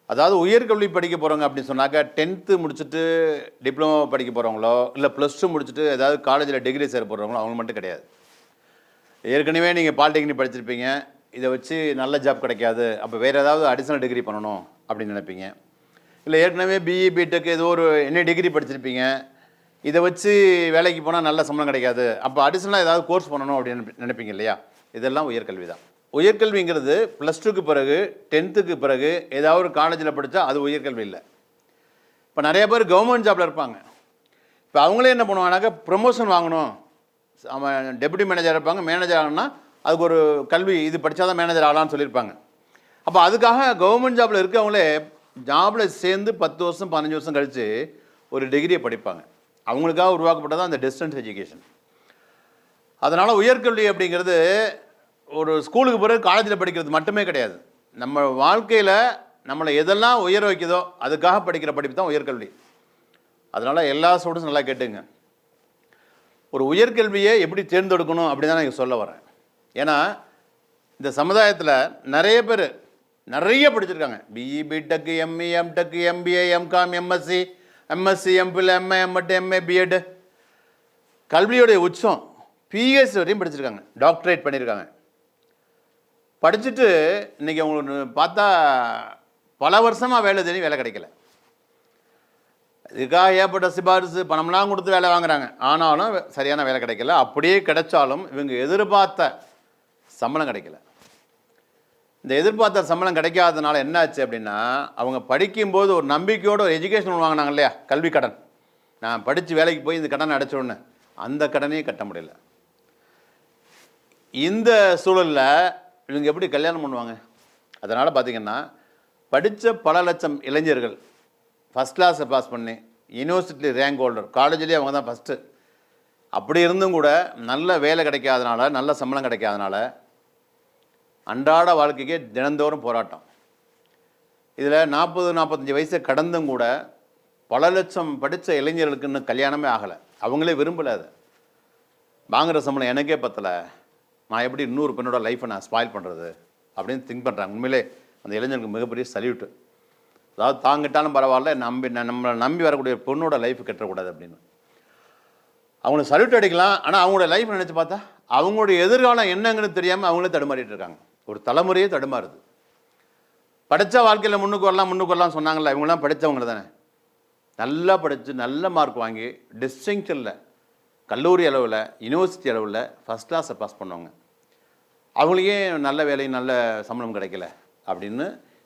அதாவது உயர்கல்வி படிக்க போகிறவங்க அப்படின்னு சொன்னாக்க 10th முடிச்சுட்டு டிப்ளமோ படிக்க போகிறவங்களோ இல்லை +2 முடிச்சுட்டு ஏதாவது காலேஜில் டிகிரி சேர போகிறவங்களோ அவங்க மட்டும் கிடையாது. ஏற்கனவே நீங்கள் பாலிடெக்னிக் படிச்சிருப்பீங்க, இதை வச்சு நல்ல ஜாப் கிடைக்காது, அப்போ வேறு ஏதாவது அடிஷ்னல் டிகிரி பண்ணணும் அப்படின்னு நினைப்பீங்க. இல்லை ஏற்கனவே பிஇ பிடெக் ஏதோ ஒரு என்ன டிகிரி படிச்சிருப்பீங்க, இதை வச்சு வேலைக்கு போனால் நல்ல சம்பளம் கிடைக்காது, அப்போ அடிஷ்னலாக ஏதாவது கோர்ஸ் பண்ணணும் அப்படின்னு நினைப்பீங்க இல்லையா? இதெல்லாம் உயர்கல்வி தான். உயர்கல்விங்கிறது +2க்கு பிறகு 10த்துக்கு பிறகு ஏதாவது ஒரு காலேஜில் படித்தா அது உயர்கல்வி இல்லை. இப்போ நிறைய பேர் கவர்மெண்ட் ஜாபில் இருப்பாங்க. இப்போ அவங்களே என்ன பண்ணுவாங்கனாக்கா ப்ரமோஷன் வாங்கணும், அவன் டெபுட்டி மேனேஜர் இருப்பாங்க, மேனேஜர் ஆகணும்னா அதுக்கு ஒரு கல்வி இது படித்தா தான் மேனேஜர் ஆகலான்னு சொல்லியிருப்பாங்க. அப்போ அதுக்காக கவர்மெண்ட் ஜாபில் இருக்கவங்களே ஜாபில் சேர்ந்து 10 வருஷம் 15 வருஷம் கழித்து ஒரு டிகிரியை படிப்பாங்க. அவங்களுக்காக உருவாக்கப்பட்டதான் அந்த டிஸ்டன்ஸ் எஜுகேஷன். அதனால் உயர்கல்வி அப்படிங்கிறது ஒரு ஸ்கூலுக்கு பிறகு காலேஜில் படிக்கிறது மட்டுமே கிடையாது. நம்ம வாழ்க்கையில் நம்மளை எதெல்லாம் உயர வைக்குதோ அதுக்காக படிக்கிற படிப்பு தான் உயர்கல்வி. அதனால் எல்லா ஸ்டூடெண்ட்ஸும் நல்லா கேட்டுங்க. ஒரு உயர்கல்வியை எப்படி தேர்ந்தெடுக்கணும் அப்படி தான் நான் சொல்ல வரேன். ஏன்னா இந்த சமுதாயத்தில் நிறைய பேர் நிறைய படிச்சிருக்காங்க. BE BTech ME MTech MBA MCom MSc MPhil MA MEd MA BEd கல்வியோடைய உச்சம் பிஹெச்டி வரையும் படிச்சிருக்காங்க, டாக்டரேட் பண்ணியிருக்காங்க. படிச்சுட்டு இன்றைக்கி அவங்களுக்கு பார்த்தா பல வருஷமாக வேலை தேடி வேலை கிடைக்கல. இதுக்காக ஏற்பட்ட சிபாரிசு பணம்லாம் கொடுத்து வேலை வாங்குறாங்க, ஆனாலும் சரியான வேலை கிடைக்கல. அப்படியே கிடைச்சாலும் இவங்க எதிர்பார்த்த சம்பளம் கிடைக்கல. இந்த எதிர்பார்த்த சம்பளம் கிடைக்காததுனால என்ன ஆச்சு அப்படின்னா, அவங்க படிக்கும்போது ஒரு நம்பிக்கையோடு ஒரு எஜுகேஷன் வாங்கினாங்க இல்லையா, கல்வி கடன், நான் படித்து வேலைக்கு போய் இந்த கடனை அடைச்சோன்னு, அந்த கடனையும் கட்ட முடியல. இந்த சூழலில் இவங்க எப்படி கல்யாணம் பண்ணுவாங்க? அதனால் பார்த்திங்கன்னா படித்த பல லட்சம் இளைஞர்கள் ஃபஸ்ட் கிளாஸை பாஸ் பண்ணி யூனிவர்சிட்டி ரேங்க் ஹோல்டர், காலேஜ்லேயே அவங்க தான் ஃபஸ்ட்டு, அப்படி இருந்தும் கூட நல்ல வேலை கிடைக்காதனால, நல்ல சம்பளம் கிடைக்காதனால அன்றாட வாழ்க்கைக்கே தினந்தோறும் போராட்டம். இதில் 40-45 வயசை கடந்தும் கூட பல லட்சம் படித்த இளைஞர்களுக்கு இன்னும் கல்யாணமே ஆகலை. அவங்களே விரும்பலை. அதை வாங்குகிற சம்பளம் எனக்கே பத்தலை, நான் எப்படி இன்னொரு பெண்ணோட லைஃப்பை நான் ஸ்பாயில் பண்ணுறது அப்படின்னு திங்க் பண்ணுறாங்க. உண்மையிலே அந்த இளைஞருக்கு மிகப்பெரிய சல்யூட்டு. அதாவது தாங்கிட்டாலும் பரவாயில்ல, நம்மளை நம்பி வரக்கூடிய பொண்ணோட லைஃப் கட்டக்கூடாது அப்படின்னு அவங்களுக்கு சல்யூட் அடிக்கலாம். ஆனால் அவங்களோட லைஃப் நினச்சி பார்த்தா அவங்களுடைய எதிர்காலம் என்னங்கன்னு தெரியாமல் அவங்களே தடுமாறிட்டு இருக்காங்க. ஒரு தலைமுறையே தடுமாறுது. படித்த வாழ்க்கையில் முன்னுக்கு வரலாம் சொன்னாங்கல்ல, இவங்களாம் படித்தவங்க தானே, நல்லா படித்து நல்ல மார்க் வாங்கி டிஸ்டிங்ஷனில் கல்லூரி அளவில் யூனிவர்சிட்டி அளவில் ஃபஸ்ட் கிளாஸை பாஸ் பண்ணுவாங்க. அவங்களுக்கே நல்ல வேலை நல்ல சம்பளம் கிடைக்கல அப்படின்னு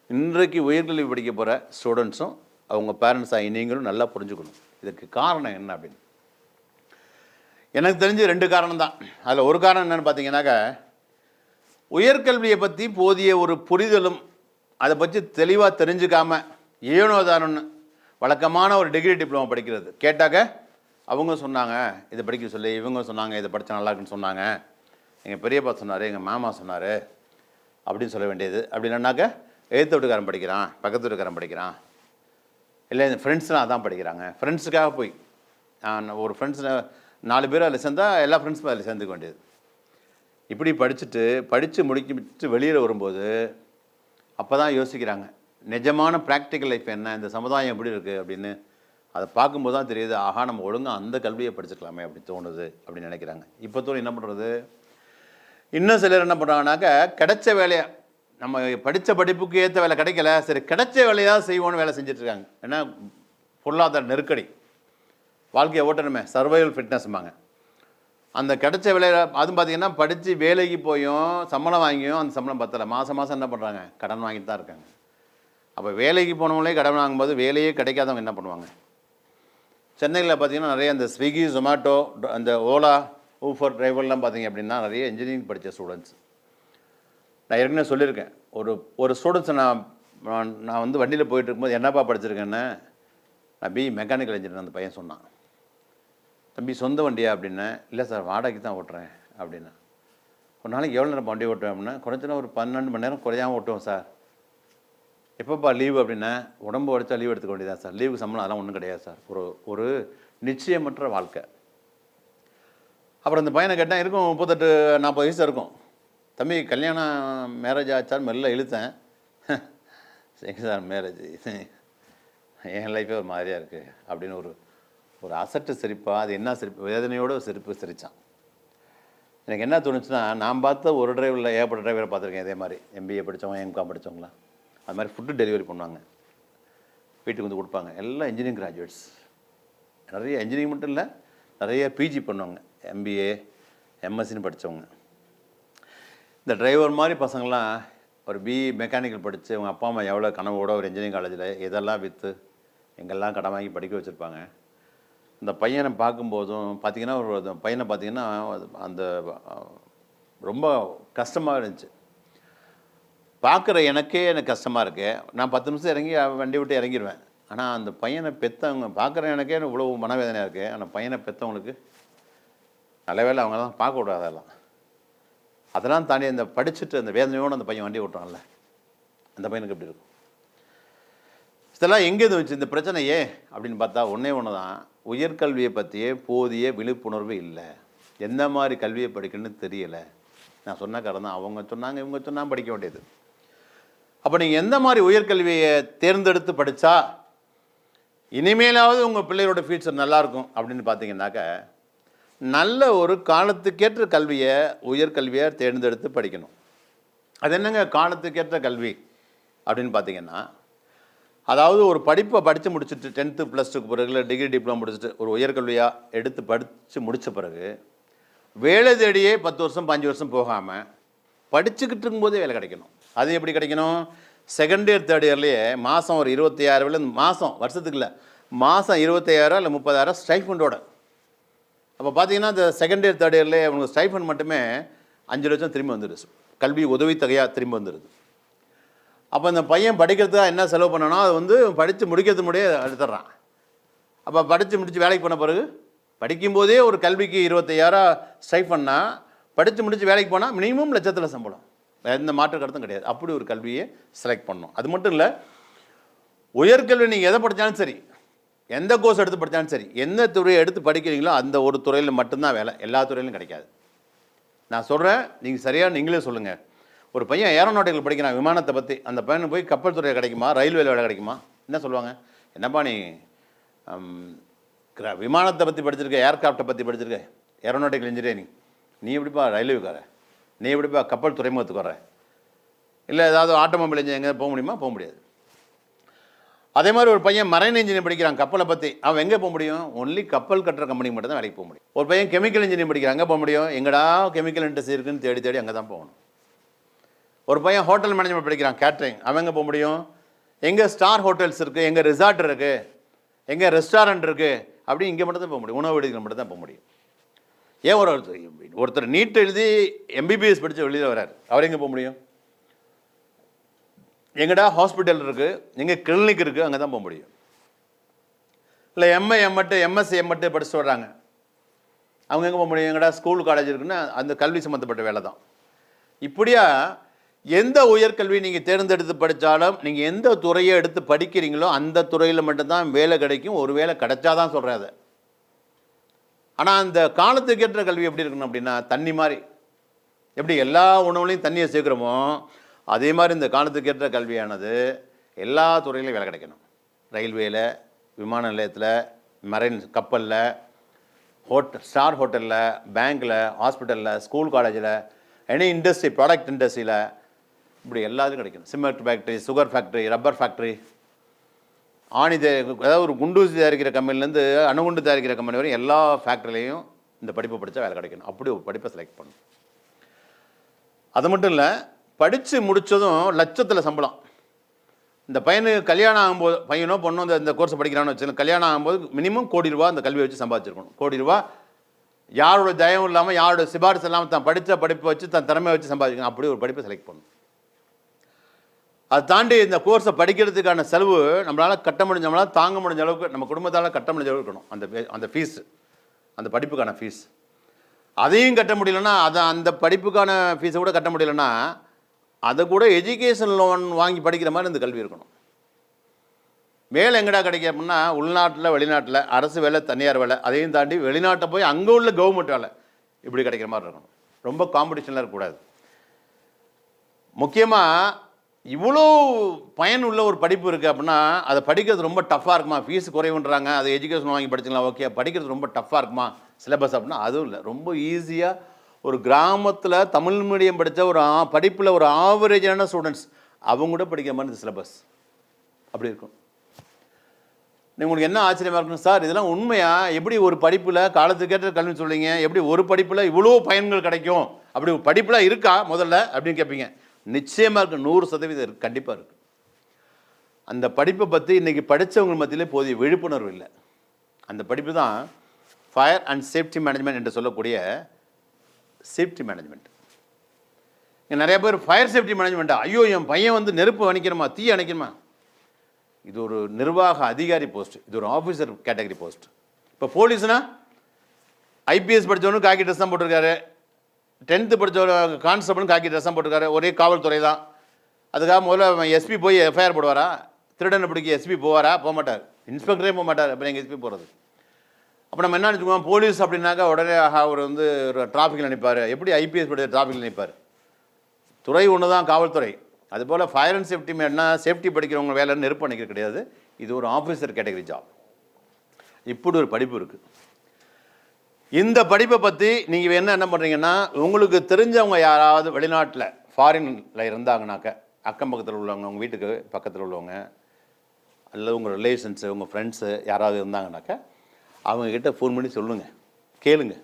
இன்றைக்கு உயர்கல்வி படிக்க போகிற ஸ்டூடெண்ட்ஸும் அவங்க பேரண்ட்ஸ் ஆகி நீங்களும் நல்லா புரிஞ்சுக்கணும். இதுக்கு காரணம் என்ன அப்படின்னு எனக்கு தெரிஞ்சு 2 காரணம் தான். அதில் ஒரு காரணம் என்னென்னு பார்த்தீங்கன்னாக்கா, உயர்கல்வியை பற்றி போதிய ஒரு புரிதலும் அதை பற்றி தெளிவாக தெரிஞ்சுக்காமல் ஏனோதானன்னு வழக்கமான ஒரு டிகிரி டிப்ளமோ படிக்கிறது. கேட்டாக்க அவங்க சொன்னாங்க இதை படிக்க சொல்லி, இவங்க சொன்னாங்க இதை படித்தா நல்லா இருக்குன்னு சொன்னாங்க, எங்கள் பெரியப்பா சொன்னார், எங்கள் மாமா சொன்னார் அப்படின்னு சொல்ல வேண்டியது. அப்படின்னாக்க எதிர்த்து வீட்டுக்காரன் படிக்கிறான், பக்கத்து வீட்டுக்காரன் படிக்கிறான், இல்லை இந்த ஃப்ரெண்ட்ஸ்லாம் அதான் படிக்கிறாங்க, ஃப்ரெண்ட்ஸுக்காக போய் ஒரு ஃப்ரெண்ட்ஸ் 4 பேர் அதில் சேர்ந்தால் எல்லா ஃப்ரெண்ட்ஸும் அதில் சேர்ந்துக்க வேண்டியது. இப்படி படித்து முடிக்கிட்டு வெளியில் வரும்போது அப்போ தான் யோசிக்கிறாங்க நிஜமான ப்ராக்டிக்கல் லைஃப் என்ன, இந்த சமுதாயம் எப்படி இருக்குது அப்படின்னு. அதை பார்க்கும்போது தான் தெரியுது, ஆஹா நம்ம ஒழுங்காக அந்த கல்வியை படிச்சுக்கலாமே அப்படி தோணுது அப்படின்னு நினைக்கிறாங்க. இப்போ தோணு என்ன பண்ணுறது, இன்னும் சிலர் என்ன பண்ணுறாங்கனாக்கா, கிடைச்ச வேலையை நம்ம படித்த படிப்புக்கு ஏற்ற வேலை கிடைக்கல, சரி கிடைச்ச வேலையாக செய்வோன்னு வேலை செஞ்சிட்ருக்காங்க. ஏன்னா பொருளாதார நெருக்கடி, வாழ்க்கையை ஓட்டணுமே, சர்வைவல் ஃபிட்னஸ்ம்பாங்க. அந்த கிடைச்ச வேலையை அதுவும் பார்த்திங்கன்னா படித்து வேலைக்கு போயும் சம்பளம் வாங்கியும் அந்த சம்பளம் பத்தலை, மாதம் என்ன பண்ணுறாங்க, கடன் வாங்கிட்டு தான் இருக்காங்க. அப்போ வேலைக்கு போனவங்களே கடன் வாங்கும்போது வேலையே கிடைக்காதவங்க என்ன பண்ணுவாங்க? சென்னையில் பார்த்திங்கன்னா நிறைய அந்த ஸ்விக்கி ஜொமேட்டோ அந்த ஓலா ஊஃபர் டிரைவர்லாம் பார்த்திங்க அப்படின்னா நிறைய இன்ஜினியரிங் படித்த ஸ்டூடெண்ட்ஸ். நான் ஏற்கனவே சொல்லியிருக்கேன், ஒரு ஸ்டூடெண்ட்ஸை நான் வந்து வண்டியில் போயிட்டு இருக்கும்போது என்னப்பா படிச்சிருக்கேன்னு, நான் மெக்கானிக்கல் இன்ஜினியர் அந்த பையன் சொன்னான். தம்பி சொந்த வண்டியா அப்படின்னா, இல்லை சார் வாடகைக்கு தான் ஓட்டுறேன் அப்படின்னா. ஒரு நாளைக்கு எவ்வளோ நேரம் வண்டி ஓட்டுவேன் அப்படின்னா, குறைஞ்சனா ஒரு 12 மணி நேரம் குறையாமல் ஓட்டுவோம் சார். எப்போப்பா லீவு அப்படின்னா, உடம்பு உடைச்சா லீவ் எடுத்துக்க வேண்டியதான் சார், லீவுக்கு சம்பளம் அதெல்லாம் ஒன்றும் கிடையாது சார். ஒரு நிச்சயமற்ற வாழ்க்கை. அப்புறம் இந்த பையனை கேட்டால் இருக்கும் 38-40 வயசு இருக்கும். தம்பி கல்யாணம் மேரேஜ் ஆச்சான்னு மெல்ல இழுத்தேன், சார் மேரேஜ் என் லைஃபே ஒரு மாதிரியாக இருக்குது அப்படின்னு ஒரு ஒரு அசட்டு சிரிப்பா, அது என்ன சிரிப்பு, வேதனையோட ஒரு சிரிப்பு சிரித்தான். எனக்கு என்ன தோணுச்சுன்னா, நான் பார்த்த ஒரு டிரைவரில் ஏகப்பட்ட டிரைவரை பார்த்துருக்கேன். இதே மாதிரி எம்பிஏ படித்தவங்க, எம்காம் படித்தவங்களாம் அது மாதிரி ஃபுட்டு டெலிவரி பண்ணுவாங்க, வீட்டுக்கு வந்து கொடுப்பாங்க. எல்லாம் இன்ஜினியரிங் கிராஜுவேட்ஸ், நிறைய இன்ஜினியரிங் மட்டும் இல்லை, நிறைய பிஜி பண்ணுவாங்க, எம்பிஏ எம்எஸ்சின்னு படித்தவங்க. இந்த டிரைவர் மாதிரி பசங்களாம் ஒரு மெக்கானிக்கல் படித்து அவங்க அப்பா அம்மா எவ்வளோ கனவோட ஒரு இன்ஜினியரிங் காலேஜில் இதெல்லாம் விற்று எங்கெல்லாம் கடன் வாங்கி படிக்க வச்சுருப்பாங்க. இந்த பையனை பார்க்கும்போதும் பார்த்திங்கன்னா ஒரு பையனை பார்த்திங்கன்னா அந்த ரொம்ப கஷ்டமாக இருந்துச்சு. பார்க்குற எனக்கு கஷ்டமாக இருக்கு. நான் 10 நிமிஷம் இறங்கி வண்டி விட்டு இறங்கிடுவேன். ஆனால் அந்த பையனை பெற்றவங்க பார்க்குற எனக்கே இவ்வளோ மனவேதனையாக இருக்குது. ஆனால் பையனை பெற்றவங்களுக்கு நல்ல வேலை அவங்க தான் பார்க்கக்கூடாது. அதெல்லாம் தாண்டி அந்த படிச்சுட்டு அந்த வேதனையோடு அந்த பையன் வண்டி ஓட்டுறான்ல, அந்த பையனுக்கு எப்படி இருக்கும்? இதெல்லாம் எங்கேருந்து வச்சு இந்த பிரச்சனை ஏன் அப்படின்னு பார்த்தா ஒன்றே ஒன்று தான், உயர்கல்வியை பற்றியே போதிய விழிப்புணர்வு இல்லை. எந்த மாதிரி கல்வியை படிக்கணும்னு தெரியலை. நான் சொன்ன காரணம் தான், அவங்க சொன்னாங்க இவங்க சொன்னாங்க படிக்க வேண்டியது. அப்போ நீங்கள் எந்த மாதிரி உயர்கல்வியை தேர்ந்தெடுத்து படித்தா இனிமேலாவது உங்கள் பிள்ளையோட ஃபியூச்சர் நல்லாயிருக்கும் அப்படின்னு பார்த்தீங்கன்னாக்க, நல்ல ஒரு காலத்துக்கேற்ற கல்வியை உயர்கல்வியை தேர்ந்தெடுத்து படிக்கணும். அது என்னங்க காலத்துக்கேற்ற கல்வி அப்படின்னு பார்த்தீங்கன்னா, அதாவது ஒரு படிப்பை படித்து முடிச்சுட்டு 10th +2க்கு பிறகு இல்லை டிகிரி டிப்ளமோ முடிச்சுட்டு ஒரு உயர்கல்வியாக எடுத்து படித்து முடித்த பிறகு வேலை தேடியே 10 வருஷம் 5 வருஷம் போகாமல் படிச்சுக்கிட்டு இருக்கும்போதே வேலை கிடைக்கணும். அது எப்படி கிடைக்கணும்? செகண்ட் இயர் தேர்ட் இயர்லேயே மாதம் ஒரு 25,000 மாதம், வருஷத்துக்கு இல்லை, மாதம் 25,000 இல்லை 30,000 ஸ்டைஃபண்டோட. அப்போ பார்த்தீங்கன்னா இந்த செகண்ட் இயர் தேர்ட் இயர்லேயே அவங்களுக்கு ஸ்டைஃபண்ட் மட்டுமே 5 லட்சம் திரும்பி வந்துடுது, கல்வி உதவித்தொகையாக திரும்பி வந்துடுது. அப்போ இந்த பையன் படிக்கிறதுக்காக என்ன செலவு பண்ணனா அது வந்து படித்து முடிக்கிறது முடியே எடுத்துட்றான். அப்போ படித்து முடித்து வேலைக்கு போன பிறகு படிக்கும்போதே ஒரு கல்விக்கு 25,000 ஸ்டைஃபண்ட்னா படித்து முடித்து வேலைக்கு போனால் மினிமம் லட்சத்தில் சம்பளம், எந்த மாற்று கருத்தும் கிடையாது. அப்படி ஒரு கல்வியை செலக்ட் பண்ணணும். அது மட்டும் இல்லை, உயர்கல்வி நீங்கள் எதை படித்தாலும் சரி, எந்த கோர்ஸ் எடுத்து படித்தாலும் சரி, எந்த துறையை எடுத்து படிக்கிறீங்களோ அந்த ஒரு துறையில் மட்டும்தான் வேலை, எல்லா துறையிலும் கிடைக்காது. நான் சொல்கிறேன், நீங்கள் சரியாக நீங்களே சொல்லுங்கள். ஒரு பையன் ஏரோநாட்டிக்கல் படிக்கிறான், விமானத்தை பற்றி, அந்த பையனுக்கு போய் கப்பல் துறையில் கிடைக்குமா, ரயில்வேல வேலை கிடைக்குமா? என்ன சொல்லுவாங்க? என்னப்பா நீ விமானத்தை பற்றி படிச்சிருக்க, ஏர்கிராஃப்டை பற்றி படிச்சிருக்க, ஏரோநாட்டிக்கல் இன்ஜினியரிங், நீ எப்படிப்பா ரயில்வேக்கார, நீ எப்படிப்பா கப்பல் துறைமுகத்துக்கு வர, இல்லை ஏதாவது ஆட்டோமொபைல் இன்ஜினியர் எங்கே போக முடியுமா? போக முடியாது. அதே மாதிரி ஒரு பையன் மரைன் இன்ஜினியர் படிக்கிறான், கப்பலை பற்றி, அவன் எங்கே போக முடியும்? ஒன்லி கப்பல் கட்டுற கம்பெனிக்கு மட்டும் தான் வேலைக்கு போக முடியும். ஒரு பையன் கெமிக்கல் இன்ஜினியர் படிக்கிறான், அங்கே போக முடியும்? எங்கடா கெமிக்கல் இண்டஸ்ட்ரி இருக்குன்னு தேடி தேடி அங்கே தான் போகணும். ஒரு பையன் ஹோட்டல் மேனேஜ்மெண்ட் படிக்கிறான், கேட்ரிங், அவன் எங்கே போக முடியும்? எங்கே ஸ்டார் ஹோட்டல்ஸ் இருக்குது, எங்கே ரிசார்ட் இருக்குது, எங்கே ரெஸ்டாரண்ட் இருக்குது, அப்படி இங்கே மட்டும் தான் போக முடியும், உணவு விடுதிகள் மட்டும் தான் போக முடியும். ஏன் ஒருத்தர் நீட் எழுதி எம்பிபிஎஸ் படித்து வெளியில் வர்றார், அவர் எங்கே போக முடியும்? எங்கடா ஹாஸ்பிட்டல் இருக்குது, எங்கே கிளினிக் இருக்குது, அங்கே தான் போக முடியும். இல்லை எம்ஏ எம்எட்டு எம்எஸ்சி எம்எட்டு படிச்சுட்டு வர்றாங்க, அவங்க எங்கே போக முடியும்? எங்கடா ஸ்கூல் காலேஜ் இருக்குன்னா அந்த கல்வி சம்மந்தப்பட்ட வேலை தான். இப்படியா எந்த உயர்கல்வி நீங்கள் தேர்ந்தெடுத்து படித்தாலும் நீங்கள் எந்த துறையை எடுத்து படிக்கிறீங்களோ அந்த துறையில் மட்டும்தான் வேலை கிடைக்கும். ஒரு வேலை கிடைச்சாதான் சொல்கிறேன் அதை. ஆனால் அந்த காலத்துக்கேற்ற கல்வி எப்படி இருக்கணும் அப்படின்னா, தண்ணி மாதிரி, எப்படி எல்லா உணவுலையும் தண்ணியை சேர்க்குறோமோ அதே மாதிரி இந்த காலத்துக்கேற்ற கல்வியானது எல்லா துறையிலையும் வேலை கிடைக்கணும். ரயில்வேயில், விமான நிலையத்தில், மரைன் கப்பலில், ஸ்டார் ஹோட்டலில், பேங்க்கில், ஹாஸ்பிட்டலில், ஸ்கூல் காலேஜில், எனி இண்டஸ்ட்ரி, ப்ராடக்ட் இண்டஸ்ட்ரியில், இப்படி எல்லாத்துக்கும் கிடைக்கணும். Cement factory, sugar factory, rubber factory, அதாவது ஒரு குண்டூசி தயாரிக்கிற கம்பெனிலேருந்து அணுகுண்டு தயாரிக்கிற கம்பெனி வரையும் எல்லா ஃபேக்ட்ரிலையும் இந்த படிப்பை படித்தா வேலை கிடைக்கணும். அப்படி ஒரு படிப்பை செலக்ட் பண்ணணும். அது மட்டும் இல்லை, படித்து முடித்ததும் லட்சத்தில் சம்பளம். இந்த பையனுக்கு கல்யாணம் ஆகும்போது, பையனோ பொண்ணோ இந்த கோர்ஸை படிக்கிறான்னு வச்சு கல்யாணம் ஆகும்போது மினிமம் ₹1 கோடி அந்த கல்வியை வச்சு சம்பாதிச்சிருக்கணும். ₹1 கோடி யாரோட தயவும் இல்லாமல், யாரோட சிபாரிசு இல்லாமல் தான் படித்த படிப்பை வச்சு தன் திறமையை வச்சு சம்பாதிக்கணும். அப்படி ஒரு படிப்பை செலக்ட் பண்ணணும். அதை தாண்டி இந்த கோர்ஸை படிக்கிறதுக்கான செலவு நம்மளால் கட்ட முடிஞ்ச, நம்மளால் தாங்க முடிஞ்ச அளவுக்கு, நம்ம குடும்பத்தால் கட்ட முடிஞ்ச அளவுக்கு இருக்கணும். அந்த ஃபீஸ், அந்த படிப்புக்கான ஃபீஸ். அதையும் கட்ட முடியலன்னா, அந்த படிப்புக்கான ஃபீஸை கூட கட்ட முடியலன்னா அதை கூட எஜுகேஷன் லோன் வாங்கி படிக்கிற மாதிரி இந்த கல்வி இருக்கணும். வேலை எங்கடா கிடைக்கும் அப்படின்னா, உள்நாட்டில், வெளிநாட்டில், அரசு வேலை, தனியார் வேலை, அதையும் தாண்டி வெளிநாட்டை போய் அங்கே உள்ள கவர்மெண்ட் வேலை இப்படி கிடைக்கிற மாதிரி இருக்கணும். ரொம்ப காம்படிஷனில் இருக்கக்கூடாது. முக்கியமாக இவ்வளோ பயனுள்ள ஒரு படிப்பு இருக்குது அப்படின்னா அதை படிக்கிறது ரொம்ப டஃப்பாக இருக்குமா? ஃபீஸ் குறைவுன்றாங்க, அது எஜுகேஷன் வாங்கி படிச்சுக்கலாம், ஓகே. படிக்கிறது ரொம்ப டஃப்பாக இருக்குமா சிலபஸ் அப்படின்னா? அதுவும் இல்லை. ரொம்ப ஈஸியாக ஒரு கிராமத்தில் தமிழ் மீடியம் படித்த ஒரு படிப்பில் ஒரு ஆவரேஜான ஸ்டூடெண்ட்ஸ் அவங்க கூட படிக்கிற மாதிரி இந்த சிலபஸ் அப்படி இருக்கும். உங்களுக்கு என்ன ஆச்சரியமாக இருக்குன்னு, சார் இதெல்லாம் உண்மையா? எப்படி ஒரு படிப்பில் காலத்துக்கேற்ற கல்வி சொல்லிங்க, எப்படி ஒரு படிப்பில் இவ்வளோ பயன்கள் கிடைக்கும்? அப்படி ஒரு படிப்புலாம் இருக்கா முதல்ல அப்படின்னு கேட்பீங்க. நிச்சயமாக இருக்குது, 100% இருக்குது, கண்டிப்பாக இருக்குது. அந்த படிப்பை பற்றி இன்றைக்கி படித்தவங்க மத்தியிலே போதிய விழிப்புணர்வு இல்லை. அந்த படிப்பு தான் ஃபயர் அண்ட் சேஃப்டி மேனேஜ்மெண்ட் என்று சொல்லக்கூடிய சேஃப்டி மேனேஜ்மெண்ட். இங்கே நிறைய பேர் ஃபயர் சேஃப்டி மேனேஜ்மெண்ட்டா, ஐயோ என் பையன் வந்து நெருப்பு அணைக்கணுமா, தீ அணைக்கணுமா? இது ஒரு நிர்வாக அதிகாரி போஸ்ட், இது ஒரு ஆஃபீஸர் கேட்டகரி போஸ்ட். இப்போ போலீஸ்னா ஐபிஎஸ் படித்தவனும் காக்கி ட்ரெஸ் தான் போட்டிருக்காரு, 10th படித்தவர் கான்ஸ்டபிளும் காக்கி ட்ரெஸ் தான் போட்டிருக்காரு, ஒரே காவல்துறை தான். அதுக்காக முதல்ல எஸ்பி போய் எஃப்ஐஆர் போடுவாரா? திருடனை பிடிக்க எஸ்பி போவாரா? போக மாட்டார். இன்ஸ்பெக்டரே போக மாட்டார். அப்புறம் எங்கள் எஸ்பி போகிறது. அப்போ நம்ம என்ன நினச்சிக்குவோம், போலீஸ் அப்படின்னாக்கா உடனே அவர் வந்து ஒரு டிராஃபிக்கில் நினைப்பார். எப்படி ஐபிஎஸ் படித்த டிராஃபிக்கில் நினைப்பார்? துறை ஒன்று தான் காவல்துறை. அதுபோல் ஃபயர் அண்ட் சேஃப்டி மேட்னா சேஃப்டி படிக்கிறவங்க வேலைன்னு நெருப்பு அணைக்கிறது கிடையாது. இது ஒரு ஆஃபீஸர் கேட்டகரி ஜாப். இப்படி ஒரு படிப்பு இருக்குது. இந்த படிப்பை பற்றி நீங்கள் என்ன பண்ணுறீங்கன்னா, உங்களுக்கு தெரிஞ்சவங்க யாராவது வெளிநாட்டில் ஃபாரினில் இருந்தாங்கனாக்க, அக்கம் பக்கத்தில் உள்ளவங்க, உங்கள் வீட்டுக்கு பக்கத்தில் உள்ளவங்க அல்லது உங்கள் ரிலேஷன்ஸு, உங்கள் ஃப்ரெண்ட்ஸு யாராவது இருந்தாங்கனாக்கா அவங்கக்கிட்ட ஃபோன் பண்ணி சொல்லுங்கள், கேளுங்க.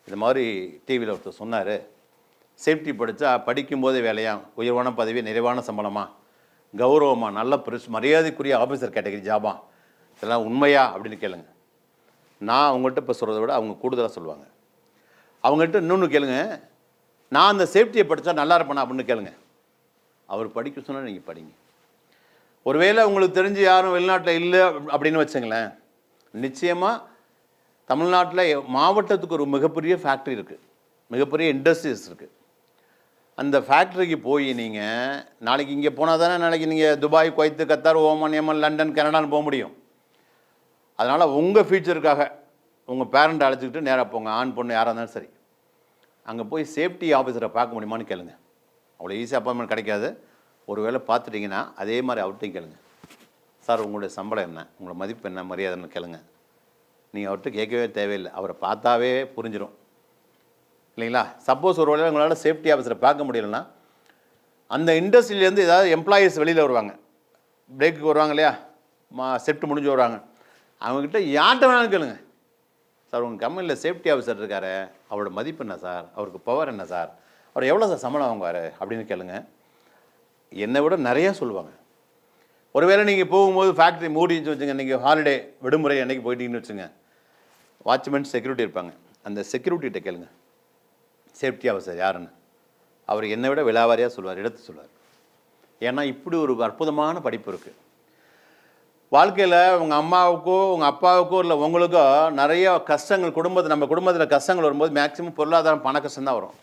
இந்த மாதிரி டிவியில் ஒருத்தர் சொன்னார், சேஃப்டி படித்தா படிக்கும்போதே வேலையாக, உயர்வான பதவி, நிறைவான சம்பளமா, கௌரவமாக, நல்ல மரியாதைக்குரிய ஆஃபீஸர் கேட்டகரி ஜாபா, இதெல்லாம் உண்மையா அப்படின்னு கேளுங்க. நான் அவங்கள்ட்ட இப்போ சொல்கிறத விட அவங்க கூடுதலாக சொல்லுவாங்க. அவங்ககிட்ட இன்னொன்று கேளுங்க, நான் அந்த சேஃப்டியை படித்தா நல்லா இருப்பேனா அப்படின்னு கேளுங்க. அவர் படிக்க சொன்னால் நீங்கள் படிங்க. ஒருவேளை உங்களுக்கு தெரிஞ்சு யாரும் வெளிநாட்டில் இல்லை அப்படின்னு வச்சுங்களேன், நிச்சயமாக தமிழ்நாட்டில் மாவட்டத்துக்கு ஒரு மிகப்பெரிய ஃபேக்ட்ரி இருக்குது, மிகப்பெரிய இண்டஸ்ட்ரீஸ் இருக்குது. அந்த ஃபேக்ட்ரிக்கு போய் நீங்கள் நாளைக்கு இங்கே போனால் தானே நாளைக்கு நீங்கள் Dubai, Kuwait, Qatar, Oman, Yemen, London, கனடான்னு போக முடியும். அதனால் உங்கள் ஃபியூச்சருக்காக உங்கள் பேரண்ட்டை அழைச்சிக்கிட்டு நேராக போங்க, ஆண் பொண்ணு யாராக இருந்தாலும் சரி. அங்கே போய் சேஃப்டி ஆஃபீஸரை பார்க்க முடியுமான்னு கேளுங்க. அவ்வளோ ஈஸியாக அப்பாயின்மெண்ட் கிடைக்காது. ஒரு வேளை பார்த்துட்டிங்கன்னா அதே மாதிரி அவர்கிட்டையும் கேளுங்க, சார் உங்களுடைய சம்பளம் என்ன, உங்களோட மதிப்பு என்ன, மரியாதைன்னு கேளுங்க. நீங்கள் அவர்கிட்ட கேட்கவே தேவையில்லை, அவரை பார்த்தாவே புரிஞ்சிடும் இல்லைங்களா? சப்போஸ் ஒரு வேளை உங்களால் சேஃப்டி ஆஃபீஸரை பார்க்க முடியலன்னா, அந்த இண்டஸ்ட்ரியிலேருந்து ஏதாவது எம்ப்ளாயீஸ் வெளியில் வருவாங்க, பிரேக்குக்கு வருவாங்க இல்லையா, ஷிஃப்ட் முடிஞ்சு வருவாங்க. அவங்கக்கிட்ட யார்கிட்ட வேணாலும் கேளுங்க, சார் உங்கள் கம்பெனியில் சேஃப்டி ஆஃபீஸர் இருக்கார், அவரோட மதிப்பு என்ன சார், அவருக்கு பவர் என்ன சார், அவர் எவ்வளோ சார் சம்பளம் வாங்குவார் அப்படின்னு கேளுங்க. என்னை விட நிறையா சொல்லுவாங்க. ஒருவேளை நீங்கள் போகும்போது ஃபேக்ட்ரி மூடின்னு வச்சுங்க, நீங்கள் ஹாலிடே விடுமுறை அன்றைக்கி போயிட்டீங்கன்னு வச்சுங்க, வாட்ச்மேன் செக்யூரிட்டி இருப்பாங்க, அந்த செக்யூரிட்டிகிட்ட கேளுங்க சேஃப்டி ஆஃபீஸர் யாருன்னு. அவர் என்னை விட விலாவாரியாக சொல்லுவார், எடுத்து சொல்லுவார். ஏன்னா இப்படி ஒரு அற்புதமான படிப்பு இருக்குது. வாழ்க்கையில் உங்கள் அம்மாவுக்கோ உங்கள் அப்பாவுக்கோ இல்லை உங்களுக்கோ நிறைய கஷ்டங்கள், நம்ம குடும்பத்தில் கஷ்டங்கள் வரும்போது மேக்ஸிமம் பொருளாதாரம், பண கஷ்டம் தான் வரும்.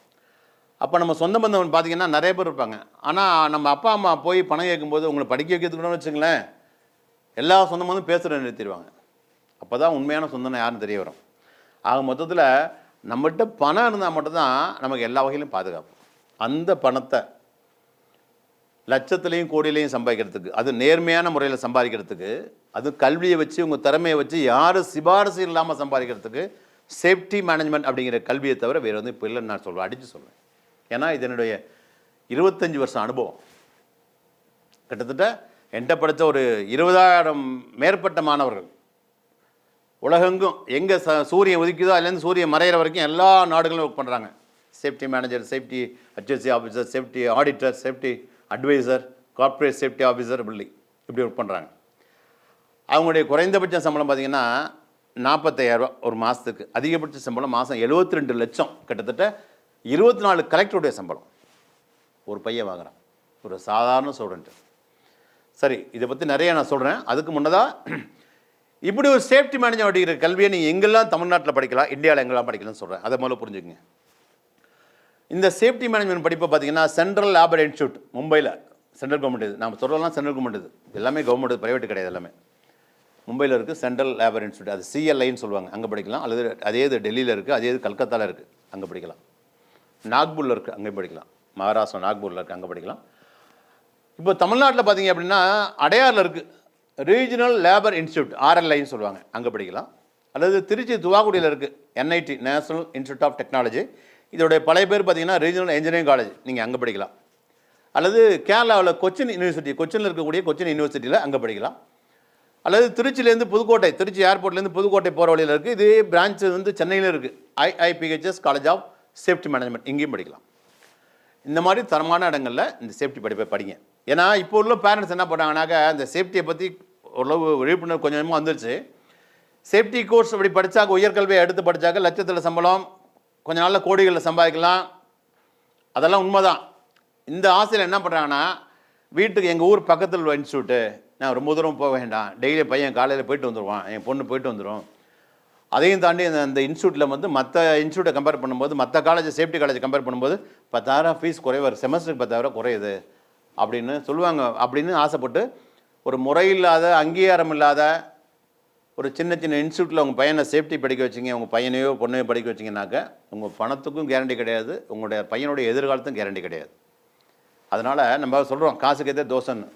அப்போ நம்ம சொந்த பந்தம் பார்த்திங்கன்னா நிறைய பேர் இருப்பாங்க. ஆனால் நம்ம அப்பா அம்மா போய் பணம் கேட்கும்போது உங்களை படிக்க வைக்கிறதுக்குன்னு வச்சுங்களேன், எல்லா சொந்த பந்தமும் பேசுகிற நிறுத்திடுவாங்க. அப்போ தான் உண்மையான சொந்தம் யாருன்னு தெரிய வரும். ஆக மொத்தத்தில் நம்மகிட்ட பணம் இருந்தால் மட்டும்தான் நமக்கு எல்லா வகையிலும் பாதுகாப்பு. அந்த பணத்தை லட்சத்துலேயும் கோடியிலையும் சம்பாதிக்கிறதுக்கு, அது நேர்மையான முறையில் சம்பாதிக்கிறதுக்கு, அது கல்வியை வச்சு உங்கள் திறமையை வச்சு யாரும் சிபாரிசு இல்லாமல் சம்பாதிக்கிறதுக்கு சேஃப்டி மேனேஜ்மெண்ட் அப்படிங்கிற கல்வியை தவிர வேறு வந்து இப்போ இல்லைன்னு நான் சொல்லுவேன், அடித்து சொல்லுவேன். ஏன்னா இது என்னுடைய 25 வருஷம் அனுபவம். கிட்டத்தட்ட என்கிட்ட படித்த ஒரு 20,000 மேற்பட்ட மாணவர்கள் உலகெங்கும் எங்கே சூரியன் உதிக்குதோ அதுலேருந்து சூரியன் மறையிற வரைக்கும் எல்லா நாடுகளும் ஒர்க் பண்ணுறாங்க. Safety manager, safety HSC officer, safety auditor, safety adviser, corporate safety officer, இப்படி ஒர்க் பண்ணுறாங்க. அவங்களுடைய குறைந்தபட்ச சம்பளம் பார்த்திங்கன்னா 45,000 ஒரு மாதத்துக்கு. அதிகபட்ச சம்பளம் மாதம் 72 லட்சம், கிட்டத்தட்ட 24 கலெக்டருடைய சம்பளம் ஒரு பையன் வாங்குகிறான், ஒரு சாதாரண ஸ்டூடெண்ட்டு. சரி, இதை பற்றி நிறைய நான் சொல்கிறேன். அதுக்கு முன்னதாக இப்படி ஒரு சேஃப்டி மேனேஜ்மெண்ட் அப்படிங்கிற கல்வியை நீங்கள் எங்கெல்லாம் தமிழ்நாட்டில் படிக்கலாம், இந்தியாவில் எங்கெல்லாம் படிக்கலாம்னு சொல்கிறேன். அதை முதல்ல புரிஞ்சுக்கங்க. இந்த சேஃப்டி மேனேஜ்மெண்ட் படிப்பை பார்த்தீங்கன்னா சென்ட்ரல் லேபர் இன்ஸ்டியூட், மும்பையில், சென்ட்ரல் கவர்மெண்ட். இது நம்ம சொல்கிறலாம் சென்ட்ரல் கவர்மெண்ட், இது எல்லாமே கவர்மெண்ட், ப்ரைவேட் கிடையாது. எல்லாமே மும்பையில் இருக்குது சென்ட்ரல் லேபர் இன்ஸ்டியூட், அது CLIன்னு சொல்லுவாங்க, அங்கே படிக்கலாம். அல்லது அதே இது டெல்லியில் இருக்குது, அதே இது கல்கத்தாவில் இருக்குது, அங்கே படிக்கலாம். நாக்பூரில் இருக்குது, அங்கே படிக்கலாம். மகாராஷ்டிரா நாக்பூரில் இருக்குது, அங்கே படிக்கலாம். இப்போ தமிழ்நாட்டில் பார்த்தீங்க அப்படின்னா அடையாரில் இருக்குது ரீஜனல் லேபர் இன்ஸ்டியூட், ஆர்எல்ஐன்னு சொல்லுவாங்க, அங்கே படிக்கலாம். அல்லது திருச்சி துவாக்குடியில் இருக்குது NIT, national institute of technology, இதோடைய பழைய பேர் பார்த்தீங்கன்னா ரீஜனல் இன்ஜினியரிங் காலேஜ், நீங்கள் அங்கே படிக்கலாம். அல்லது கேரளாவில் கொச்சின் யூனிவர்சிட்டி, கொச்சினில் இருக்கக்கூடிய கொச்சின் யூனிவர்சிட்டியில் அங்கே படிக்கலாம். அல்லது திருச்சியிலேருந்து புதுக்கோட்டை, திருச்சி ஏர்போர்ட்லேருந்து புதுக்கோட்டை போகிற வழியில் இருக்குது, இதே பிரான்ச்சு வந்து சென்னையில் இருக்குது, IIPHS college of safety management, இங்கேயும் படிக்கலாம். இந்த மாதிரி தரமான இடங்களில் இந்த சேஃப்டி படிப்பை படிங்க. ஏன்னா இப்போ உள்ள பேரண்ட்ஸ் என்ன பண்ணுறாங்கனாக்கா, இந்த சேஃப்டியை பற்றி ஓரளவு விழிப்புணர்வு கொஞ்சம் கொஞ்சமாக வந்துருச்சு. சேஃப்டி கோர்ஸ் அப்படி படித்தாக்க, உயர்கல்வியை எடுத்து படித்தாக்க லட்சத்தில் சம்பளம், கொஞ்ச நாளில் கோடிகளில் சம்பாதிக்கலாம், அதெல்லாம் உண்மை தான். இந்த ஆசையில் என்ன பண்ணுறாங்கன்னா, வீட்டுக்கு எங்கள் ஊர் பக்கத்தில் உள்ள இன்ஸ்டியூட்டு, நான் ரொம்ப தூரம் போக வேண்டாம், டெய்லி பையன் காலையில் போயிட்டு வந்துடுவான், என் பொண்ணு போயிட்டு வந்துடும். அதையும் தாண்டி அந்த இன்ஸ்டியூட்டில் வந்து மற்ற இன்ஸ்டியூட்டை கம்பேர் பண்ணும்போது, மற்ற காலேஜ் சேஃப்டி காலேஜ் கம்பேர் பண்ணும்போது 10,000 ஃபீஸ் குறைவார், செமஸ்டருக்கு 10,000 குறையுது அப்படின்னு சொல்லுவாங்க. அப்படின்னு ஆசைப்பட்டு ஒரு முறையில்லாத, அங்கீகாரம் இல்லாத ஒரு சின்ன சின்ன இன்ஸ்டியூட்டில் உங்கள் பையனை சேஃப்டி படிக்க வச்சிங்க, உங்கள் பையனையோ பொண்ணையோ படிக்க வச்சிங்கனாக்க உங்கள் பணத்துக்கும் கேரண்டி கிடையாது, உங்களுடைய பையனுடைய எதிர்காலத்துக்கும் கேரண்டி கிடையாது. அதனால் நம்ம சொல்கிறோம் காசுக்கு எதே தோசைன்னு.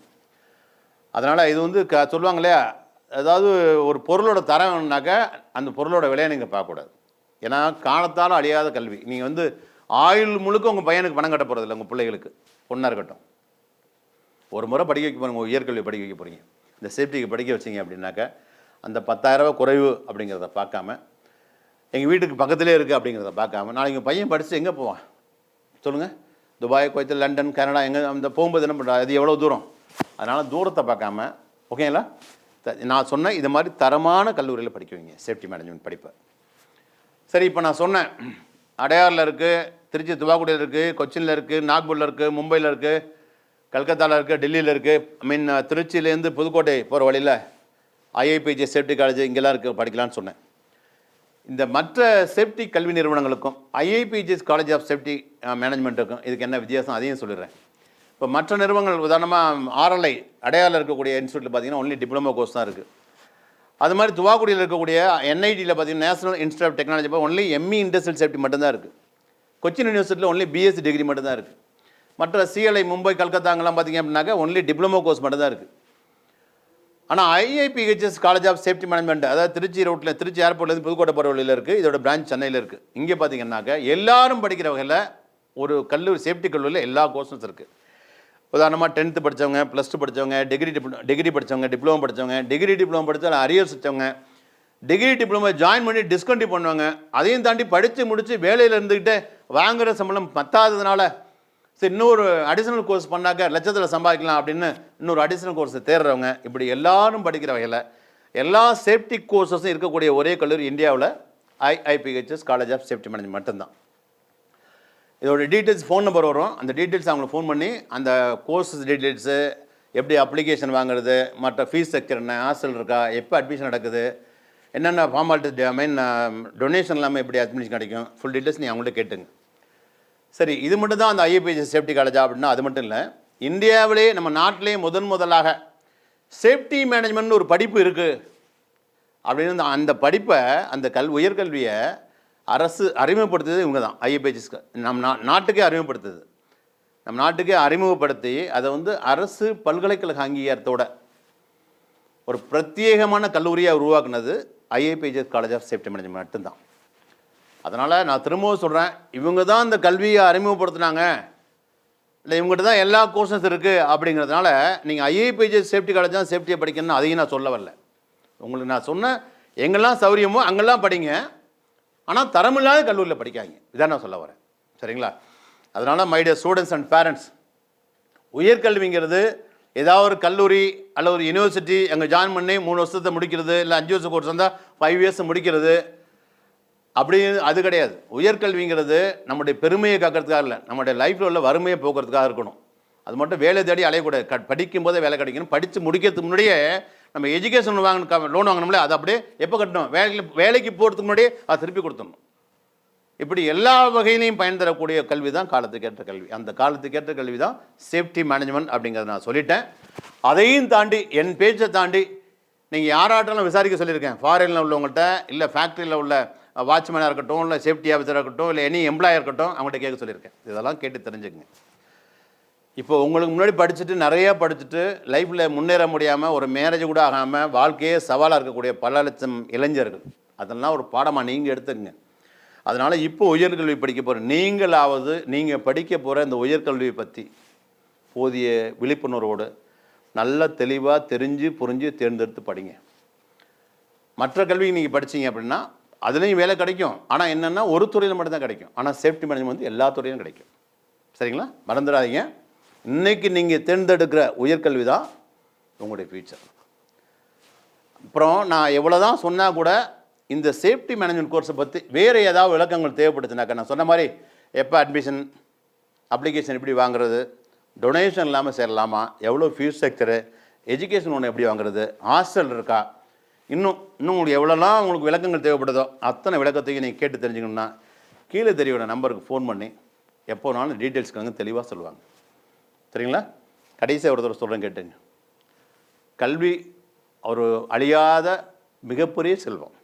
அதனால் இது வந்து சொல்லுவாங்க இல்லையா, அதாவது ஒரு பொருளோட தரம்னாக்க அந்த பொருளோட விலையை நீங்கள் பார்க்கக்கூடாது. ஏன்னா காலத்தால் அழியாத கல்வி. நீங்கள் வந்து ஆயுள் முழுக்க உங்கள் பையனுக்கு பணம் கட்ட போகிறதில்ல, உங்கள் பிள்ளைகளுக்கு பொண்ணாக இருக்கட்டும். ஒரு முறை படிக்க வைக்க போகிறீங்க, உயர்கல்வி படிக்க வைக்க போகிறீங்க, இந்த சேஃப்டிக்கு படிக்க வச்சிங்க அப்படின்னாக்க அந்த 10,000 ரூபா குறைவு அப்படிங்கிறத பார்க்காம, எங்கள் வீட்டுக்கு பக்கத்திலே இருக்குது அப்படிங்கிறத பார்க்காம, நாளைக்கு பையன் படித்து எங்கே போவான் சொல்லுங்கள்? துபாய், குவைத், லண்டன், கனடா, எங்கே அந்த போகும்போது என்ன பண்ணுறா, அது எவ்வளோ தூரம்? அதனால் தூரத்தை பார்க்காம, ஓகேங்களா, நான் சொன்னேன் இது மாதிரி தரமான கல்லூரியில் படிக்க வைங்க சேஃப்டி மேனேஜ்மெண்ட் படிப்பை. சரி, இப்போ நான் சொன்னேன் அடையாரில் இருக்குது, திருச்சி துவாக்குடியில் இருக்குது, கொச்சினில் இருக்குது, நாக்பூரில் இருக்குது, மும்பையில் இருக்குது, கல்கத்தாவில் இருக்குது, டெல்லியில் இருக்குது, திருச்சியிலேருந்து புதுக்கோட்டை போகிற வழியில் ஐஐபிஹெச்எஸ் சேஃப்டி காலேஜ் இங்கெல்லாம் இருக்குது, படிக்கலான்னு சொன்னேன். இந்த மற்ற சேஃப்டி கல்வி நிறுவனங்களுக்கும் ஐஐபிஹெச்எஸ் காலேஜ் ஆஃப் சேஃப்டி மேனேஜ்மெண்ட்டுக்கும் இதுக்கு என்ன வித்தியாசம் அதையும் சொல்லிடுறேன். இப்போ மற்ற நிறுவனங்கள் உதாரணமாக ஆர்எல்ஐ அடையாரில் இருக்கக்கூடிய இன்ஸ்டியூட்டில் பார்த்தீங்கன்னா ஒன்லி டிப்ளமோ கோர்ஸ் தான் இருக்குது. அது மாதிரி துவாக்குடியில் இருக்கக்கூடிய என்ஐடியில் பார்த்தீங்கன்னா national institute of technology only ME industrial safety மட்டும்தான் இருக்குது. கொச்சின் யூனிவர்சிட்டியில் ஒன்லி பிஎஸ்சி டிகிரி மட்டும்தான் இருக்குது. மற்ற சிஎல்ஐ, மும்பை, கல்கத்தாங்கெல்லாம் பார்த்தீங்க அப்படின்னாக்கா ஒன்லி டிப்ளமோ கோர்ஸ் மட்டும்தான் இருக்குது. ஆனால் IIPHS college of safety management, அதாவது திருச்சி ரோட்டில், திருச்சி ஏர்போர்ட்லேருந்து புதுக்கோட்டை போகிற வழியில் இருக்குது, இதோட பிரான்ச் சென்னையில் இருக்குது. இங்கே பார்த்தீங்கன்னாக்கா எல்லாரும் படிக்கிற வகையில் ஒரு கல்லூரி, சேஃப்டி கல்லூரியில் எல்லா கோர்ஸும் இருக்குது. உதாரணமாக 10th படித்தவங்க, +2 படித்தவங்க, டிகிரி படித்தவங்க, டிப்ளமோ படித்தவங்க, டிப்ளமோ படித்தவங்க, அரியர்ஸ் வச்சவங்க, டிப்ளமோ ஜாயின் பண்ணி டிஸ்கண்டினியூ பண்ணுவாங்க. அதையும் தாண்டி படித்து முடித்து வேலையில் இருந்துக்கிட்டு வாங்குகிற சம்பளம் பத்தாததுனால சரி இன்னொரு அடிஷ்னல் கோர்ஸ் பண்ணாக்க லட்சத்தில் சம்பாதிக்கலாம் அப்படின்னு இன்னொரு அடிஷ்னல் கோர்ஸ் தேடுறவங்க, இப்படி எல்லாரும் படிக்கிற வகையில் எல்லா சேஃப்டி கோர்ஸஸும் இருக்கக்கூடிய ஒரே கல்லூரி இந்தியாவில் IIPHS college of safety management மட்டும்தான். இதோட டீட்டெயில்ஸ், ஃபோன் நம்பர் வரும், அந்த டீட்டெயில்ஸ் அவங்களுக்கு ஃபோன் பண்ணி அந்த கோர்ஸஸ் டீட்டெயில்ஸு, எப்படி அப்ளிகேஷன் வாங்குறது, மற்ற ஃபீஸ் ஸ்ட்ரக்சர் என்ன, ஹாஸ்டல் இருக்கா, எப்போ அட்மிஷன் நடக்குது, என்னென்ன ஃபார்மாலிட்டி, டொனேஷன் இல்லாமல் எப்படி அட்மிஷன் கிடைக்கும், ஃபுல் டீட்டெயில்ஸ் நீங்கள் அவங்கள்ட்ட கேட்டுங்க. சரி, இது மட்டும் தான் அந்த ஐஏபிஹெச் சேஃப்டி காலேஜா அப்படின்னா அது மட்டும் இல்லை, இந்தியாவிலே நம்ம நாட்டிலே முதலாக சேஃப்டி மேனேஜ்மெண்ட்னு ஒரு படிப்பு இருக்குது அப்படின்னு அந்த படிப்பை, அந்த உயர்கல்வியை அரசு அறிமுகப்படுத்துறது இவங்க தான். ஐஏபிஹெச் நம்ம நாட்டுக்கே அறிமுகப்படுத்துது. நம்ம நாட்டுக்கே அறிமுகப்படுத்தி அதை வந்து அரசு பல்கலைக்கழக அங்கீகாரத்தோட ஒரு பிரத்யேகமான கல்லூரியாக உருவாக்குனது ஐஏபிஹெச் காலேஜ் ஆஃப் சேஃப்டி மேனேஜ்மெண்ட் மட்டும்தான். அதனால் நான் திரும்பவும் சொல்கிறேன், இவங்க தான் இந்த கல்வியை அறிமுகப்படுத்தினாங்க, இல்லை இவங்ககிட்ட தான் எல்லா கோர்சஸ் இருக்குது அப்படிங்கிறதுனால நீங்கள் ஐஏபிஹெச் சேஃப்டி காலேஜ் தான் சேஃப்டியை படிக்கணும்னு அதையும் நான் சொல்ல வரல. உங்களுக்கு நான் சொன்னேன், எங்கெல்லாம் சௌரியமோ அங்கெல்லாம் படிங்க, ஆனால் தரமில்லாத கல்லூரியில் படிக்காங்க, இதான் நான் சொல்ல வரேன். சரிங்களா? அதனால் my dear students and parents, உயர்கல்விங்கிறது ஏதாவது ஒரு கல்லூரி அல்லது ஒரு யூனிவர்சிட்டி அங்கே ஜாயின் பண்ணி 3 வருஷத்தை முடிக்கிறது, இல்லை 5 வருஷம் கோர்ஸ் இருந்தால் 5 இயர்ஸ் முடிக்கிறது அப்படி அது கிடையாது. உயர்கல்விங்கிறது நம்முடைய பெருமையை காக்கிறதுக்காக இல்லை, நம்முடைய லைஃப்பில் உள்ள வறுமையை போக்குறதுக்காக இருக்கணும். அது மட்டும் வேலை தேடி அலையக்கூடாது, படிக்கும் போதே வேலை கிடைக்கணும். படித்து முடிக்கிறதுக்கு முன்னாடியே நம்ம எஜுகேஷன் லோன் வாங்கணும்ல, அது அப்படியே எப்போ கட்டணும், வேலைக்கு போகிறதுக்கு முன்னாடியே அதை திருப்பி கொடுத்துடணும். இப்படி எல்லா வகையிலையும் பயன் தரக்கூடிய கல்வி தான் காலத்துக்கேற்ற கல்வி. அந்த காலத்துக்கேற்ற கல்வி தான் சேஃப்டி மேனேஜ்மெண்ட் அப்படிங்கிறத நான் சொல்லிட்டேன். அதையும் தாண்டி என் பேச்சை தாண்டி நீங்கள் யாராட்டாலும் விசாரிக்க சொல்லியிருக்கேன். ஃபாரினில் உள்ளவங்கள்ட்ட, இல்லை ஃபேக்ட்ரியில் உள்ள வாட்ச்மேனாக இருக்கட்டும், இல்லை சேஃப்டி ஆஃபீஸராக இருக்கட்டும், இல்லை எனி எம்ப்ளாயாக இருக்கட்டும், அவங்கள்ட்ட கேட்க சொல்லியிருக்கேன். இதெல்லாம் கேட்டு தெரிஞ்சுக்கங்க. இப்போ உங்களுக்கு முன்னாடி படிச்சுட்டு நிறையா படிச்சுட்டு லைஃப்பில் முன்னேற முடியாமல் ஒரு மேரேஜ் கூட ஆகாமல் வாழ்க்கையே சவாலாக இருக்கக்கூடிய பல லட்சம் இளைஞர்கள் அதெல்லாம் ஒரு பாடமாக நீங்கள் எடுத்துக்கங்க. அதனால் இப்போ உயர்கல்வி படிக்க போகிற நீங்களாவது நீங்கள் படிக்க போகிற இந்த உயர்கல்வியை பற்றி போதிய விழிப்புணர்வோடு நல்ல தெளிவாக தெரிஞ்சு புரிஞ்சு தேர்ந்தெடுத்து படிங்க. மற்ற கல்வி நீங்கள் படித்தீங்க அப்படின்னா அதுலேயும் வேலை கிடைக்கும். ஆனால் என்னென்னா ஒரு துறையில் மட்டும்தான் கிடைக்கும். ஆனால் சேஃப்டி மேனேஜ்மெண்ட் வந்து எல்லா துறையிலும் கிடைக்கும். சரிங்களா? மறந்துடாதீங்க. இன்றைக்கி நீங்கள் தேர்ந்தெடுக்கிற உயர்கல்வி தான் உங்களுடைய ஃப்யூச்சர். அப்புறம் நான் எவ்வளோ தான் சொன்னால் கூட இந்த சேஃப்டி மேனேஜ்மெண்ட் கோர்ஸை பற்றி வேறு ஏதாவது விளக்கங்கள் தேவைப்படுச்சுனாக்கா நான் சொன்ன மாதிரி எப்போ அட்மிஷன் அப்ளிகேஷன் எப்படி வாங்குறது, டொனேஷன் இல்லாமல் சேரலாமா, எவ்வளோ ஃபீஸ் ஸ்ட்ரக்சரு, எஜுகேஷன் ஒன்று எப்படி வாங்குறது, ஹாஸ்டல் இருக்கா, இன்னும் உங்களுக்கு எவ்வளோலாம் உங்களுக்கு விளக்கங்கள் தேவைப்படுதோ அத்தனை விளக்கத்தையும் நீங்கள் கேட்டு தெரிஞ்சுக்கணுன்னா கீழே தெரியோட நம்பருக்கு ஃபோன் பண்ணி எப்போனாலும் டீட்டெயில்ஸ்க்காக தெளிவாக சொல்லுவாங்க. சரிங்களா? கடைசியாக ஒரு தடவை சொல்கிறேன் கேட்டுங்க. கல்வி ஒரு அழியாத மிகப்பெரிய செல்வம்.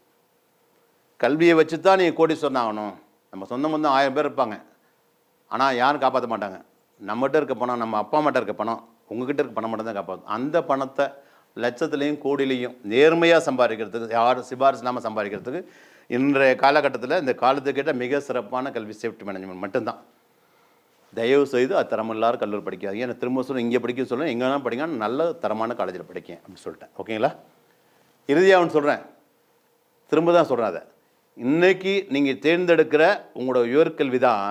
கல்வியை வச்சு தான் நீங்கள் கோடீஸ்வரன் ஆகணும். நம்ம சொந்த பந்தம் 1000 பேர் இருப்பாங்க, ஆனால் யாரும் காப்பாற்ற மாட்டாங்க. நம்மகிட்ட இருக்க பணம், நம்ம அப்பா அம்மாட்ட இருக்க பணம், உங்ககிட்ட இருக்க பணம் மட்டும் தான் காப்பாற்றும். அந்த பணத்தை லட்சத்துலேயும் கோடியிலையும் நேர்மையாக சம்பாதிக்கிறதுக்கு, யாரும் சிபாரிசு இல்லாமல் சம்பாதிக்கிறதுக்கு இன்றைய காலகட்டத்தில் இந்த காலத்துக்கிட்ட மிக சிறப்பான கல்வி சேஃப்டி மேனேஜ்மெண்ட் மட்டும்தான். தயவு செய்து அது தரமில்லாத கல்லூரி படிக்காதீங்க. எனக்கு திரும்ப சொல்ல இங்கே படிக்க சொல்ல எங்கன்னா படிங்க, நல்ல தரமான காலேஜில் படிக்கேன் அப்படின்னு சொல்லிட்டேன். ஓகேங்களா? இறுதியாக ஒன்று சொல்கிறேன், திரும்ப தான் சொல்கிறேன். அதை இன்றைக்கி நீங்கள் தேர்ந்தெடுக்கிற உங்களோட உயர்கல்வி தான்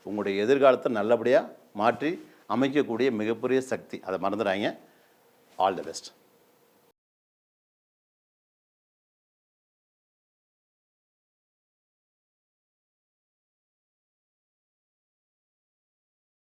உங்களுடைய எதிர்காலத்தை நல்லபடியாக மாற்றி அமைக்கக்கூடிய மிகப்பெரிய சக்தி. அதை மறந்துடாங்க. All the best.